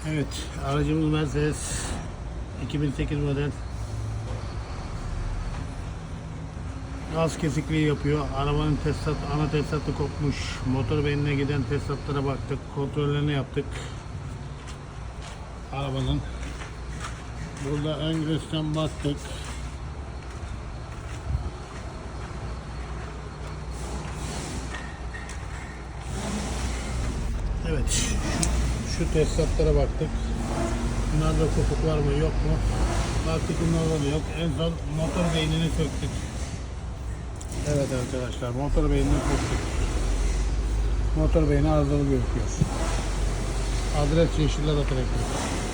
Evet, aracımız Mercedes 2008 model. Gaz kesikliği yapıyor. Arabanın ana tesisatı kopmuş. Motor beynine giden tesisatlara baktık. Kontrollerini yaptık. Arabanın. Burada ön güneşten baktık. Evet. Şu tesisatlara baktık. Bunlarda kopuk var mı yok mu? Baktık bunlarda da yok. En son motor beynini söktük. Evet arkadaşlar, motor beynini söktük. Motor beyni arızalı gözüküyor. Adres Yeşiller Otoelektrik.